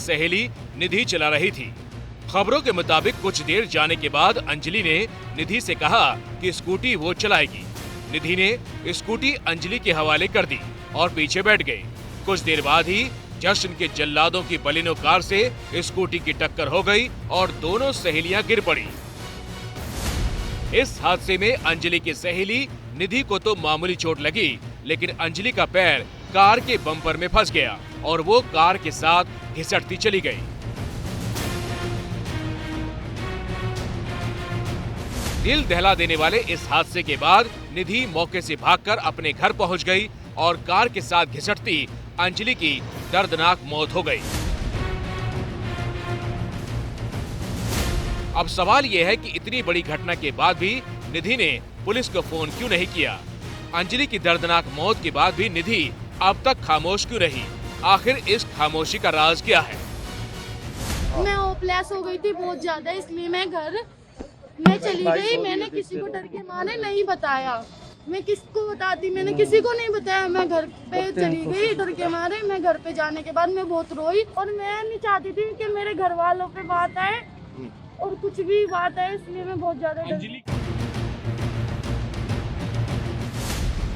सहेली निधि चला रही थी। खबरों के मुताबिक कुछ देर जाने के बाद अंजलि ने निधि से कहा कि स्कूटी वो चलाएगी। निधि ने स्कूटी अंजलि के हवाले कर दी और पीछे बैठ गई। कुछ देर बाद ही जश्न के जल्लादों की बलिनो कार से स्कूटी की टक्कर हो गई और दोनों सहेलियां गिर पड़ी। इस हादसे में अंजलि की सहेली निधि को तो मामूली चोट लगी, लेकिन अंजलि का पैर कार के बम्पर में फंस गया और वो कार के साथ घिसटती चली गई। दिल दहला देने वाले इस हादसे के बाद निधि मौके से भागकर अपने घर पहुंच गई और कार के साथ घिसटती अंजलि की दर्दनाक मौत हो गई। अब सवाल यह है कि इतनी बड़ी घटना के बाद भी निधि ने पुलिस को फोन क्यों नहीं किया? अंजलि की दर्दनाक मौत के बाद भी निधि अब तक खामोश क्यों रही? आखिर इस खामोशी का राज क्या है? मैं होपलेस हो गई थी बहुत ज्यादा, इसलिए मैं चली गई। मैंने किसी को डर के मारे नहीं बताया। मैं किसको बताती, मैंने किसी को नहीं बताया। मैं घर पे चली गई डर के मारे। मैं घर पे जाने के बाद मैं बहुत रोई और मैं नहीं चाहती थी कि मेरे घर वालों पे बात आए और कुछ भी बात आए, इसलिए मैं बहुत ज्यादा डरी।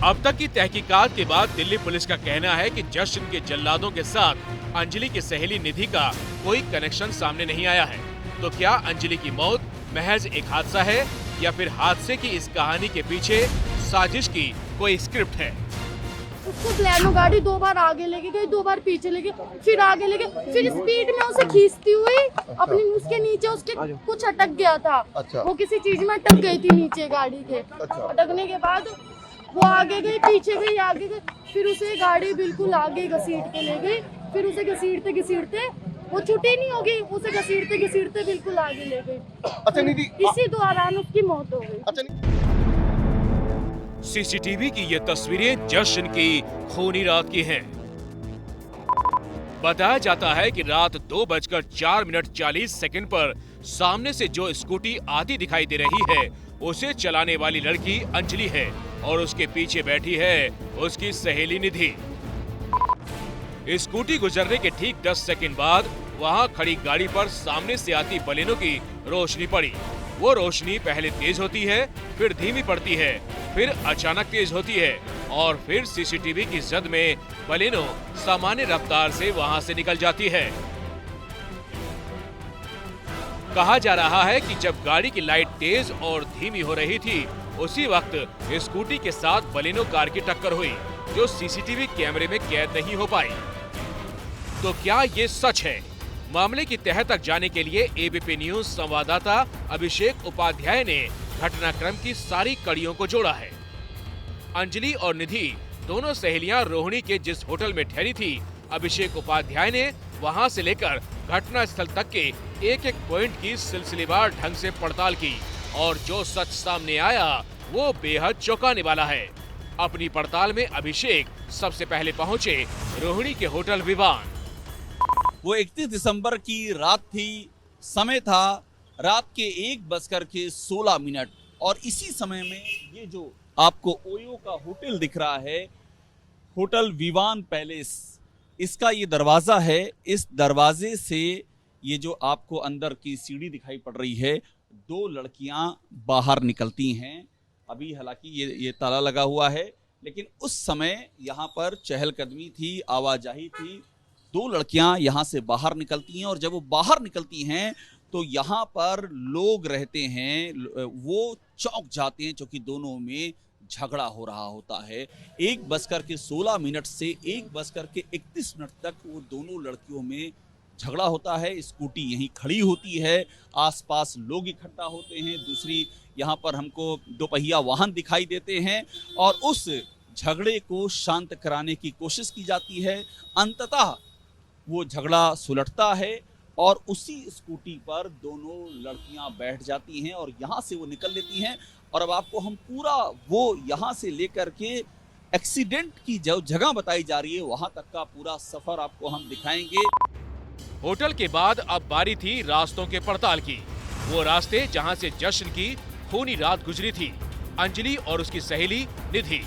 अब तक की तहकीकात के बाद दिल्ली पुलिस का कहना है कि जश्न के जल्लादों के साथ अंजलि की सहेली निधि का कोई कनेक्शन सामने नहीं आया है। तो क्या अंजलि की मौत महज एक हादसा है या फिर हादसे की इस कहानी के पीछे साजिश की कोई स्क्रिप्ट है? उसको ब्लैनो गाड़ी 2 बार आगे लेके गई, 2 बार पीछे लेके, फिर आगे लेके, फिर स्पीड में उसे खींचती हुई अपनी उसके नीचे उसके कुछ अटक गया था। अच्छा। वो किसी चीज में अटक गई थी नीचे गाड़ी के। अच्छा। अटकने के बाद वो आगे गई, पीछे गई, आगे गई, फिर उसे गाड़ी बिल्कुल आगे घसीट के ले गई। फिर उसे घसीटते घसीटते वो छुट्टी नहीं होगी, उसे घसीटते घसीटते बिल्कुल आगे ले गई। अच्छा निधि, इसी दौरान उसकी मौत हो गई। अच्छा सीसीटीवी की ये तस्वीरें जश्न की खूनी रात की हैं। बताया जाता है कि रात 2:04:40 पर सामने से जो स्कूटी आती दिखाई दे रही है उसे चलाने वाली लड़की अंजलि है और उसके पीछे बैठी है उसकी सहेली निधि। स्कूटी गुजरने के ठीक 10 सेकंड बाद वहां खड़ी गाड़ी पर सामने से आती बलिनो की रोशनी पड़ी। वो रोशनी पहले तेज होती है, फिर धीमी पड़ती है, फिर अचानक तेज होती है और फिर सीसीटीवी की जद में बलिनो सामान्य रफ्तार से वहां से निकल जाती है। कहा जा रहा है कि जब गाड़ी की लाइट तेज और धीमी हो रही थी उसी वक्त स्कूटी के साथ बलिनो कार की टक्कर हुई जो सीसीटीवी कैमरे में कैद नहीं हो पाई। तो क्या ये सच है? मामले की तह तक जाने के लिए एबीपी न्यूज संवाददाता अभिषेक उपाध्याय ने घटनाक्रम की सारी कड़ियों को जोड़ा है। अंजलि और निधि दोनों सहेलियां रोहिणी के जिस होटल में ठहरी थी, अभिषेक उपाध्याय ने वहां से लेकर घटना स्थल तक के एक एक पॉइंट की सिलसिलेवार ढंग से पड़ताल की और जो सच सामने आया वो बेहद चौंकाने वाला है। अपनी पड़ताल में अभिषेक सबसे पहले पहुंचे रोहिणी के होटल विवान। वो 31 दिसंबर की रात थी। समय था रात के 1:16 और इसी समय में ये जो आपको ओयो का होटल दिख रहा है, होटल विवान पैलेस, इसका ये दरवाजा है। इस दरवाजे से ये जो आपको अंदर की सीढ़ी दिखाई पड़ रही है, 2 लड़कियां बाहर निकलती हैं। अभी हालांकि ये ताला लगा हुआ है, लेकिन उस समय यहाँ पर चहलकदमी थी, आवाजाही थी। 2 लड़कियां यहाँ से बाहर निकलती हैं और जब वो बाहर निकलती हैं तो यहाँ पर लोग रहते हैं, वो चौंक जाते हैं क्योंकि दोनों में झगड़ा हो रहा होता है। 1:16 से 1:31 तक वो दोनों लड़कियों में झगड़ा होता है। स्कूटी यहीं खड़ी होती है, आसपास लोग इकट्ठा होते हैं। दूसरी यहाँ पर हमको 2 पहिया वाहन दिखाई देते हैं और उस झगड़े को शांत कराने की कोशिश की जाती है। अंततः वो झगड़ा सुलटता है और उसी स्कूटी पर दोनों लड़कियां बैठ जाती हैं और यहाँ से वो निकल लेती हैं। और अब आपको हम पूरा वो यहाँ से लेकर के एक्सीडेंट की जो जगह बताई जा रही है वहां तक का पूरा सफर आपको हम दिखाएंगे। होटल के बाद अब बारी थी रास्तों के पड़ताल की। वो रास्ते जहां से जश्न की खूनी रात गुजरी थी, अंजलि और उसकी सहेली निधि।